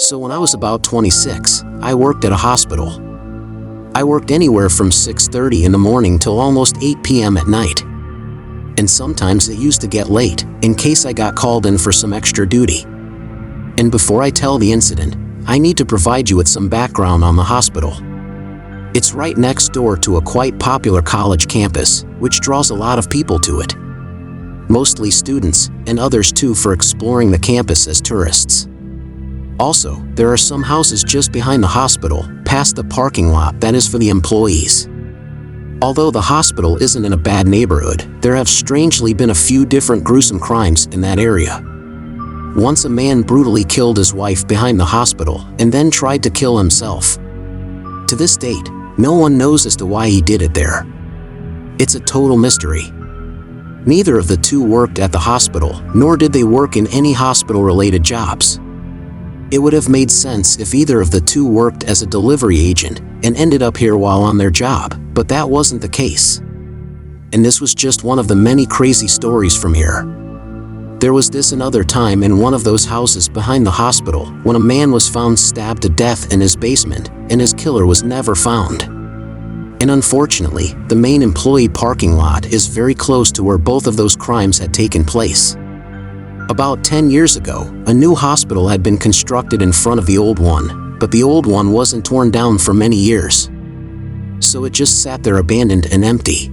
So when I was about 26, I worked at a hospital. I worked anywhere from 6:30 in the morning till almost 8 p.m. at night. And sometimes it used to get late, in case I got called in for some extra duty. And before I tell the incident, I need to provide you with some background on the hospital. It's right next door to a quite popular college campus, which draws a lot of people to it. Mostly students, and others too for exploring the campus as tourists. Also, there are some houses just behind the hospital, past the parking lot that is for the employees. Although the hospital isn't in a bad neighborhood, there have strangely been a few different gruesome crimes in that area. Once a man brutally killed his wife behind the hospital and then tried to kill himself. To this date, no one knows as to why he did it there. It's a total mystery. Neither of the two worked at the hospital, nor did they work in any hospital-related jobs. It would have made sense if either of the two worked as a delivery agent and ended up here while on their job, but that wasn't the case. And this was just one of the many crazy stories from here. There was this another time in one of those houses behind the hospital when a man was found stabbed to death in his basement, and his killer was never found. And unfortunately, the main employee parking lot is very close to where both of those crimes had taken place. About 10 years ago, a new hospital had been constructed in front of the old one, but the old one wasn't torn down for many years. So it just sat there abandoned and empty.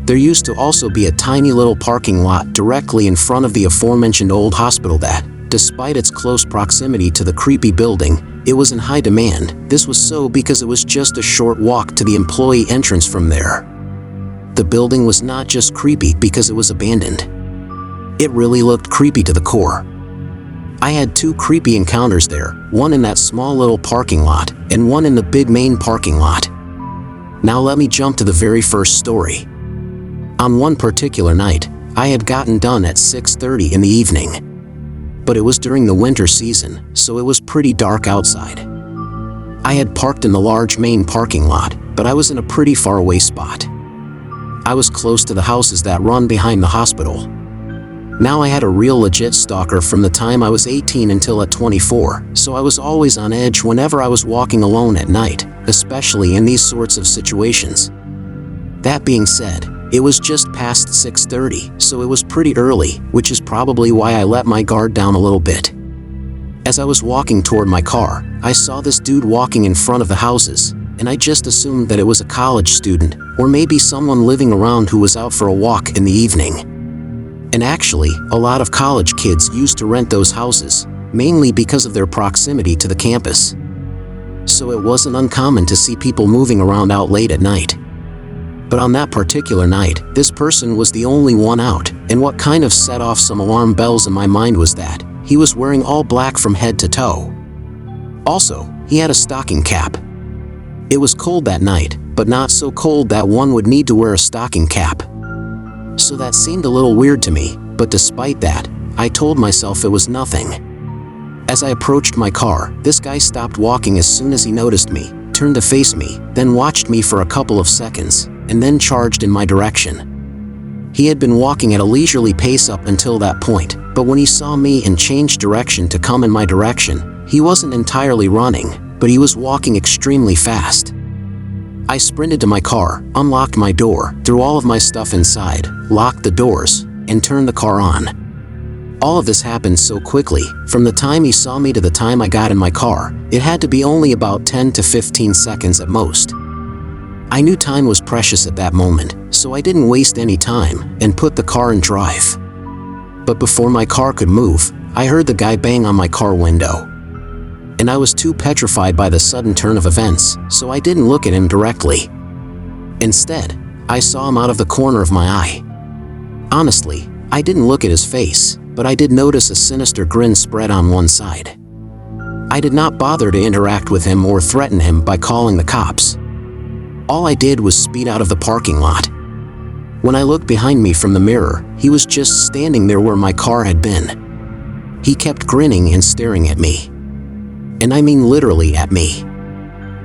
There used to also be a tiny little parking lot directly in front of the aforementioned old hospital that, despite its close proximity to the creepy building, it was in high demand. This was so because it was just a short walk to the employee entrance from there. The building was not just creepy because it was abandoned. It really looked creepy to the core. I had two creepy encounters there, one in that small little parking lot, and one in the big main parking lot. Now let me jump to the very first story. On one particular night, I had gotten done at 6:30 in the evening. But it was during the winter season, so it was pretty dark outside. I had parked in the large main parking lot, but I was in a pretty far away spot. I was close to the houses that run behind the hospital. Now I had a real legit stalker from the time I was 18 until at 24, so I was always on edge whenever I was walking alone at night, especially in these sorts of situations. That being said, it was just past 6:30, so it was pretty early, which is probably why I let my guard down a little bit. As I was walking toward my car, I saw this dude walking in front of the houses, and I just assumed that it was a college student, or maybe someone living around who was out for a walk in the evening. And actually, a lot of college kids used to rent those houses, mainly because of their proximity to the campus. So it wasn't uncommon to see people moving around out late at night. But on that particular night, this person was the only one out, and what kind of set off some alarm bells in my mind was that he was wearing all black from head to toe. Also, he had a stocking cap. It was cold that night, but not so cold that one would need to wear a stocking cap. So that seemed a little weird to me, but despite that, I told myself it was nothing. As I approached my car, this guy stopped walking as soon as he noticed me, turned to face me, then watched me for a couple of seconds, and then charged in my direction. He had been walking at a leisurely pace up until that point, but when he saw me and changed direction to come in my direction, he wasn't entirely running, but he was walking extremely fast. I sprinted to my car, unlocked my door, threw all of my stuff inside, locked the doors, and turned the car on. All of this happened so quickly. From the time he saw me to the time I got in my car, it had to be only about 10 to 15 seconds at most. I knew time was precious at that moment, so I didn't waste any time and put the car in drive. But before my car could move, I heard the guy bang on my car window. And I was too petrified by the sudden turn of events, so I didn't look at him directly. Instead, I saw him out of the corner of my eye. Honestly, I didn't look at his face, but I did notice a sinister grin spread on one side. I did not bother to interact with him or threaten him by calling the cops. All I did was speed out of the parking lot. When I looked behind me from the mirror, he was just standing there where my car had been. He kept grinning and staring at me. And I mean literally at me.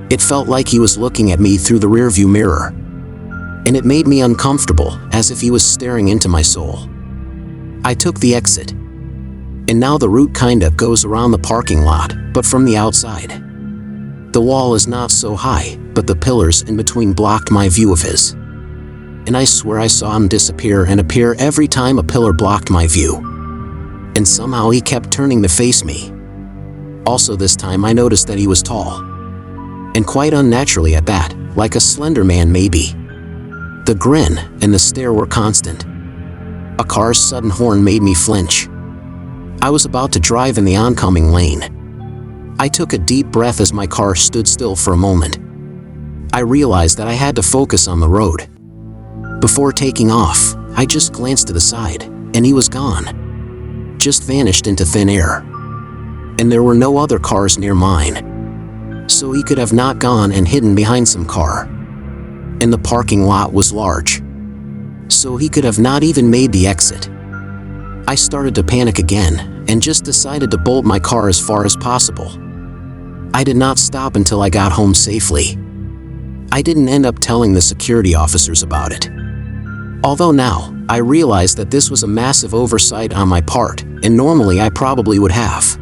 It felt like he was looking at me through the rearview mirror. And it made me uncomfortable, as if he was staring into my soul. I took the exit. And now the route kinda goes around the parking lot, but from the outside. The wall is not so high, but the pillars in between blocked my view of his. And I swear I saw him disappear and appear every time a pillar blocked my view. And somehow he kept turning to face me. Also this time I noticed that he was tall. And quite unnaturally at that, like a slender man maybe. The grin and the stare were constant. A car's sudden horn made me flinch. I was about to drive in the oncoming lane. I took a deep breath as my car stood still for a moment. I realized that I had to focus on the road. Before taking off, I just glanced to the side, and he was gone. Just vanished into thin air. And there were no other cars near mine. So he could have not gone and hidden behind some car. And the parking lot was large. So he could have not even made the exit. I started to panic again, and just decided to bolt my car as far as possible. I did not stop until I got home safely. I didn't end up telling the security officers about it. Although now, I realize that this was a massive oversight on my part, and normally I probably would have.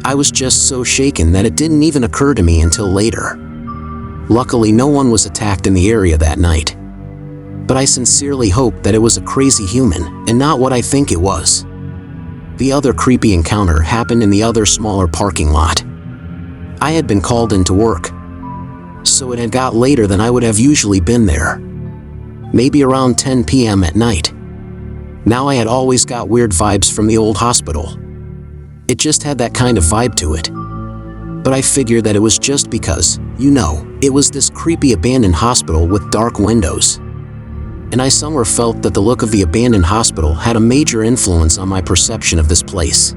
I was just so shaken that it didn't even occur to me until later. Luckily, no one was attacked in the area that night. But I sincerely hope that it was a crazy human and not what I think it was. The other creepy encounter happened in the other smaller parking lot. I had been called into work, so it had got later than I would have usually been there. Maybe around 10 p.m. at night. Now I had always got weird vibes from the old hospital. It just had that kind of vibe to it. But I figured that it was just because, it was this creepy abandoned hospital with dark windows. And I somewhere felt that the look of the abandoned hospital had a major influence on my perception of this place.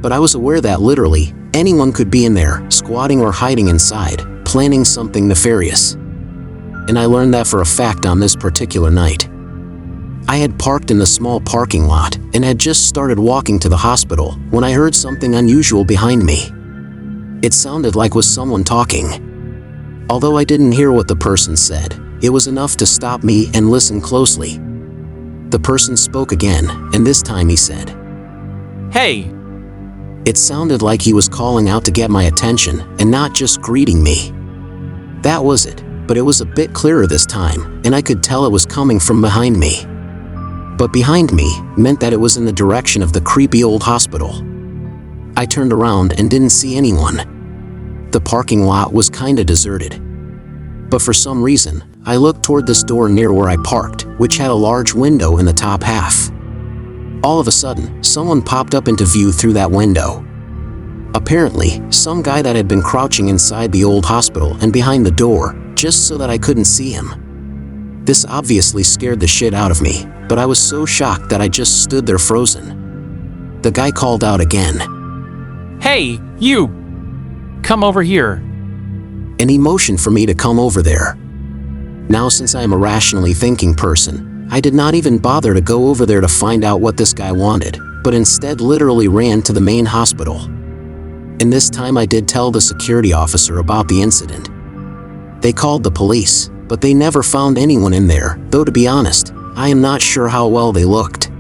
But I was aware that literally, anyone could be in there, squatting or hiding inside, planning something nefarious. And I learned that for a fact on this particular night. I had parked in the small parking lot and had just started walking to the hospital when I heard something unusual behind me. It sounded like was someone talking. Although I didn't hear what the person said, it was enough to stop me and listen closely. The person spoke again, and this time he said, "Hey!" It sounded like he was calling out to get my attention and not just greeting me. That was it, but it was a bit clearer this time, and I could tell it was coming from behind me. But behind me meant that it was in the direction of the creepy old hospital. I turned around and didn't see anyone. The parking lot was kinda deserted. But for some reason, I looked toward this door near where I parked, which had a large window in the top half. All of a sudden, someone popped up into view through that window. Apparently, some guy that had been crouching inside the old hospital and behind the door, just so that I couldn't see him. This obviously scared the shit out of me, but I was so shocked that I just stood there frozen. The guy called out again. "Hey, you! Come over here." And he motioned for me to come over there. Now, since I am a rationally thinking person, I did not even bother to go over there to find out what this guy wanted, but instead literally ran to the main hospital. And this time I did tell the security officer about the incident. They called the police, but they never found anyone in there, though to be honest, I am not sure how well they looked.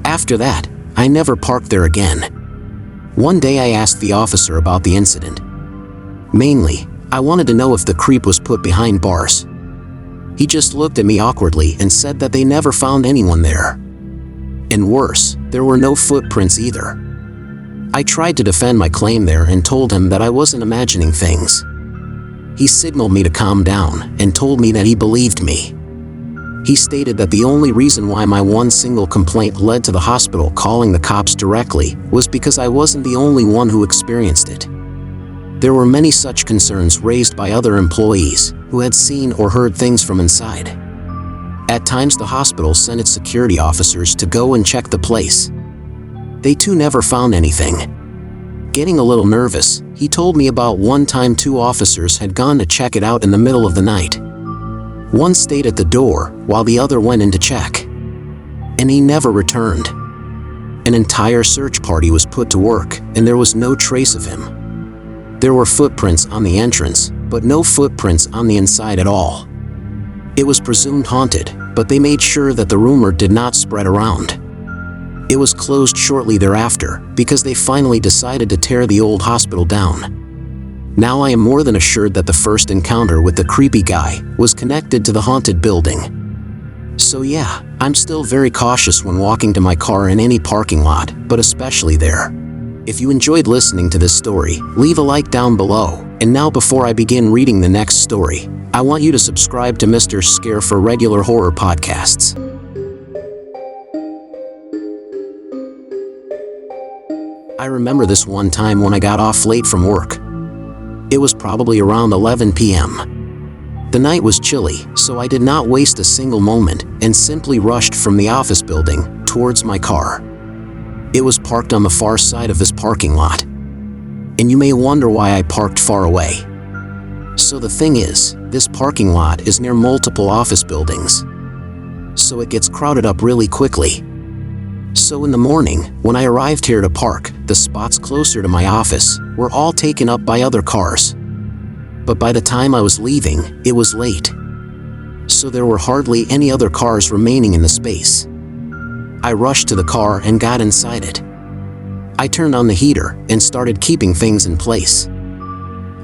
After that, I never parked there again. One day I asked the officer about the incident. Mainly, I wanted to know if the creep was put behind bars. He just looked at me awkwardly and said that they never found anyone there. And worse, there were no footprints either. I tried to defend my claim there and told him that I wasn't imagining things. He signaled me to calm down and told me that he believed me. He stated that the only reason why my one single complaint led to the hospital calling the cops directly was because I wasn't the only one who experienced it. There were many such concerns raised by other employees who had seen or heard things from inside. At times the hospital sent its security officers to go and check the place. They too never found anything. Getting a little nervous, he told me about one time 2 officers had gone to check it out in the middle of the night. One stayed at the door while the other went in to check. And he never returned. An entire search party was put to work and there was no trace of him. There were footprints on the entrance, but no footprints on the inside at all. It was presumed haunted, but they made sure that the rumor did not spread around. It was closed shortly thereafter because they finally decided to tear the old hospital down. Now I am more than assured that the first encounter with the creepy guy was connected to the haunted building. So yeah, I'm still very cautious when walking to my car in any parking lot, but especially there. If you enjoyed listening to this story, leave a like down below. And now before I begin reading the next story, I want you to subscribe to Mr. Scare for regular horror podcasts. I remember this one time when I got off late from work. It was probably around 11 p.m. The night was chilly, so I did not waste a single moment and simply rushed from the office building towards my car. It was parked on the far side of this parking lot. And you may wonder why I parked far away. So the thing is, this parking lot is near multiple office buildings. So it gets crowded up really quickly. So in the morning, when I arrived here to park, the spots closer to my office were all taken up by other cars. But by the time I was leaving, it was late. So there were hardly any other cars remaining in the space. I rushed to the car and got inside it. I turned on the heater and started keeping things in place.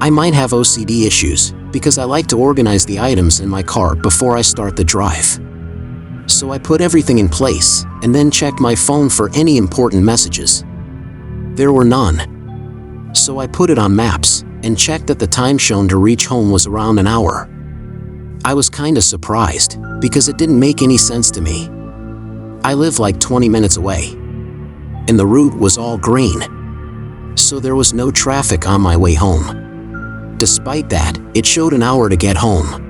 I might have OCD issues because I like to organize the items in my car before I start the drive. So I put everything in place and then checked my phone for any important messages. There were none. So I put it on maps and checked that the time shown to reach home was around an hour. I was kinda surprised because it didn't make any sense to me. I live like 20 minutes away, and the route was all green, so there was no traffic on my way home. Despite that, it showed an hour to get home.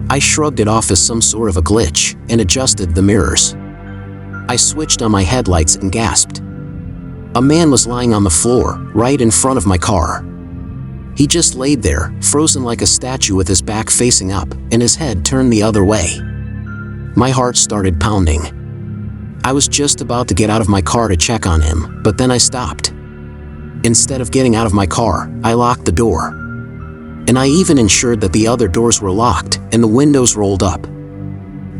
I shrugged it off as some sort of a glitch and adjusted the mirrors. I switched on my headlights and gasped. A man was lying on the floor right in front of my car. He just laid there, frozen like a statue with his back facing up and his head turned the other way. My heart started pounding. I was just about to get out of my car to check on him, but then I stopped. Instead of getting out of my car, I locked the door. And I even ensured that the other doors were locked and the windows rolled up.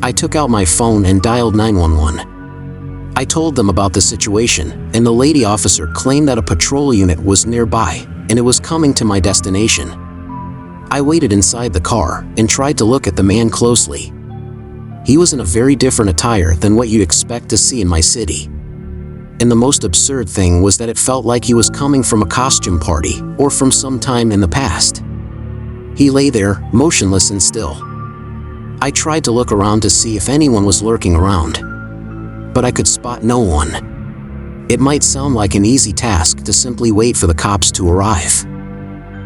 I took out my phone and dialed 911. I told them about the situation, and the lady officer claimed that a patrol unit was nearby and it was coming to my destination. I waited inside the car and tried to look at the man closely. He was in a very different attire than what you'd expect to see in my city. And the most absurd thing was that it felt like he was coming from a costume party or from some time in the past. He lay there, motionless and still. I tried to look around to see if anyone was lurking around, but I could spot no one. It might sound like an easy task to simply wait for the cops to arrive.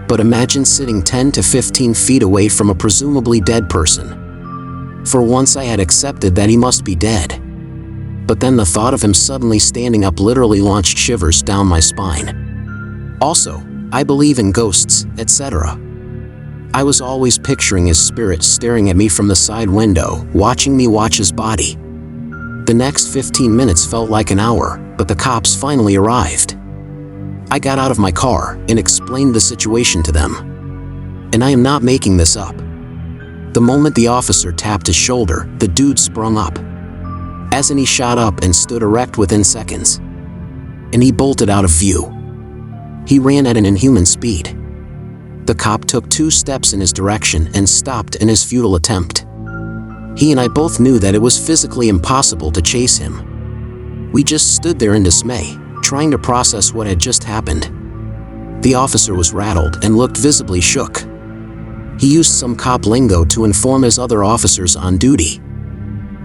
But imagine sitting 10 to 15 feet away from a presumably dead person. For once I had accepted that he must be dead. But then the thought of him suddenly standing up literally launched shivers down my spine. Also, I believe in ghosts, etc. I was always picturing his spirit staring at me from the side window, watching me watch his body. The next 15 minutes felt like an hour, but the cops finally arrived. I got out of my car and explained the situation to them. And I am not making this up. The moment the officer tapped his shoulder, the dude sprung up. As in, he shot up and stood erect within seconds. And he bolted out of view. He ran at an inhuman speed. The cop took 2 steps in his direction and stopped in his futile attempt. He and I both knew that it was physically impossible to chase him. We just stood there in dismay, trying to process what had just happened. The officer was rattled and looked visibly shook. He used some cop lingo to inform his other officers on duty.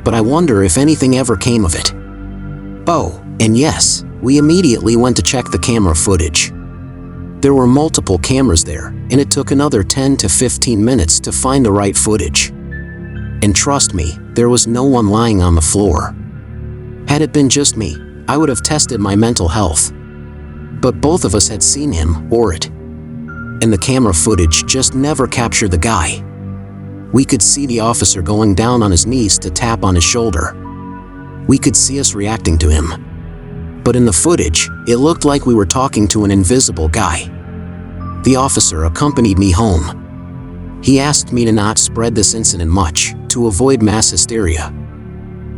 But I wonder if anything ever came of it. Oh, and yes, we immediately went to check the camera footage. There were multiple cameras there, and it took another 10 to 15 minutes to find the right footage. And trust me, there was no one lying on the floor. Had it been just me, I would have tested my mental health. But both of us had seen him or it. And the camera footage just never captured the guy. We could see the officer going down on his knees to tap on his shoulder. We could see us reacting to him. But in the footage, it looked like we were talking to an invisible guy. The officer accompanied me home. He asked me to not spread this incident much, to avoid mass hysteria.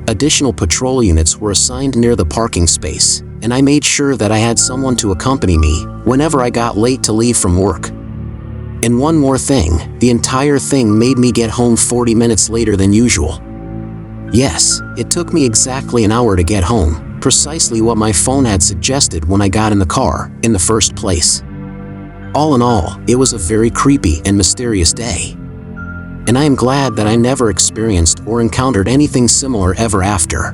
Additional patrol units were assigned near the parking space, and I made sure that I had someone to accompany me whenever I got late to leave from work. And one more thing, the entire thing made me get home 40 minutes later than usual. Yes, it took me exactly an hour to get home, precisely what my phone had suggested when I got in the car in the first place. All in all, it was a very creepy and mysterious day. And I am glad that I never experienced or encountered anything similar ever after.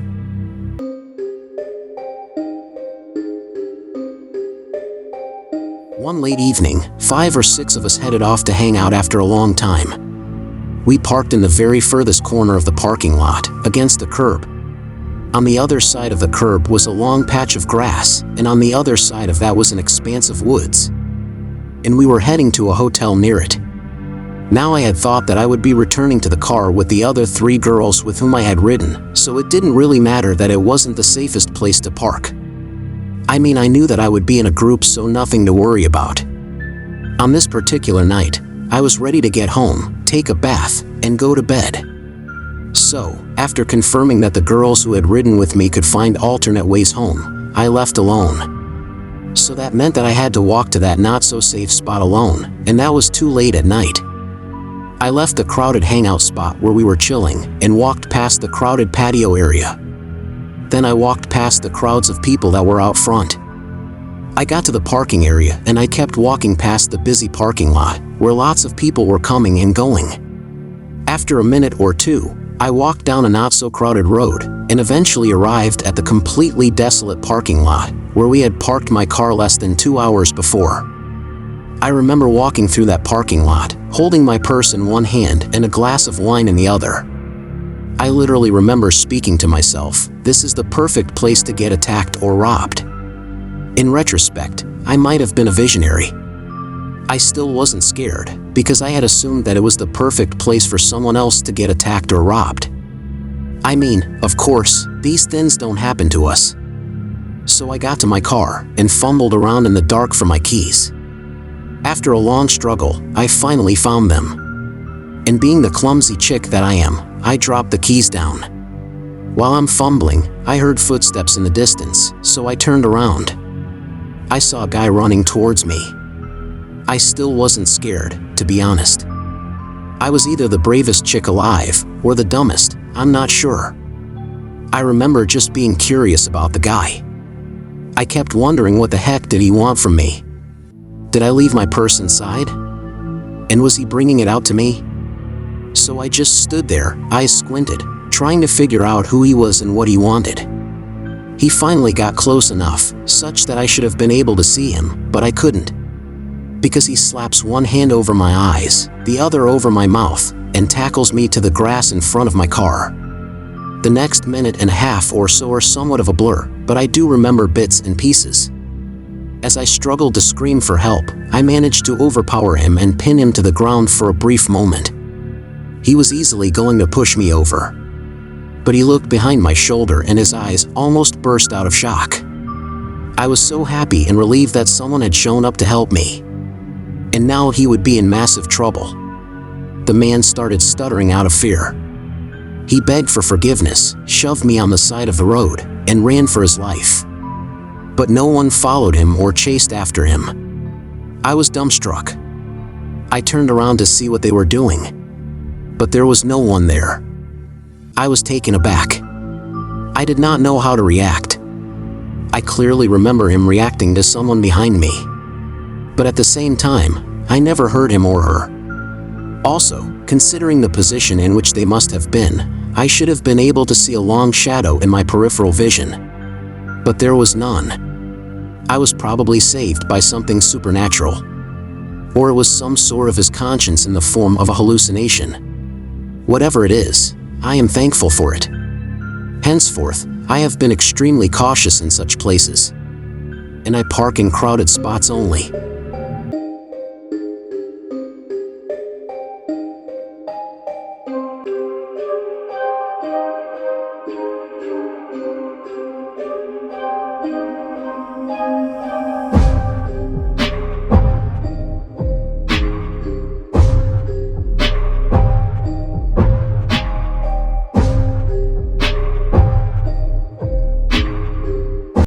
One late evening, 5 or 6 of us headed off to hang out after a long time. We parked in the very furthest corner of the parking lot, against the curb. On the other side of the curb was a long patch of grass, and on the other side of that was an expanse of woods. And we were heading to a hotel near it. Now I had thought that I would be returning to the car with the other 3 girls with whom I had ridden, so it didn't really matter that it wasn't the safest place to park. I mean, I knew that I would be in a group, so nothing to worry about. On this particular night, I was ready to get home, take a bath, and go to bed. So, after confirming that the girls who had ridden with me could find alternate ways home, I left alone. So that meant that I had to walk to that not-so-safe spot alone, and that was too late at night. I left the crowded hangout spot where we were chilling and walked past the crowded patio area. Then I walked past the crowds of people that were out front. I got to the parking area and I kept walking past the busy parking lot where lots of people were coming and going. After a minute or two, I walked down a not-so-crowded road and eventually arrived at the completely desolate parking lot where we had parked my car less than 2 hours before. I remember walking through that parking lot, holding my purse in one hand and a glass of wine in the other. I literally remember speaking to myself, this is the perfect place to get attacked or robbed. In retrospect, I might have been a visionary. I still wasn't scared, because I had assumed that it was the perfect place for someone else to get attacked or robbed. I mean, of course, these things don't happen to us. So I got to my car and fumbled around in the dark for my keys. After a long struggle, I finally found them. And being the clumsy chick that I am, I dropped the keys down. While I'm fumbling, I heard footsteps in the distance, so I turned around. I saw a guy running towards me. I still wasn't scared, to be honest. I was either the bravest chick alive, or the dumbest, I'm not sure. I remember just being curious about the guy. I kept wondering what the heck did he want from me? Did I leave my purse inside? And was he bringing it out to me? So I just stood there, eyes squinted, trying to figure out who he was and what he wanted. He finally got close enough, such that I should have been able to see him, but I couldn't. Because he slaps one hand over my eyes, the other over my mouth, and tackles me to the grass in front of my car. The next minute and a half or so are somewhat of a blur, but I do remember bits and pieces. As I struggled to scream for help, I managed to overpower him and pin him to the ground for a brief moment. He was easily going to push me over. But he looked behind my shoulder and his eyes almost burst out of shock. I was so happy and relieved that someone had shown up to help me. And now he would be in massive trouble. The man started stuttering out of fear. He begged for forgiveness, shoved me on the side of the road, and ran for his life. But no one followed him or chased after him. I was dumbstruck. I turned around to see what they were doing. But there was no one there. I was taken aback. I did not know how to react. I clearly remember him reacting to someone behind me. But at the same time, I never heard him or her. Also, considering the position in which they must have been, I should have been able to see a long shadow in my peripheral vision. But there was none. I was probably saved by something supernatural. Or it was some sort of his conscience in the form of a hallucination. Whatever it is, I am thankful for it. Henceforth, I have been extremely cautious in such places. And I park in crowded spots only.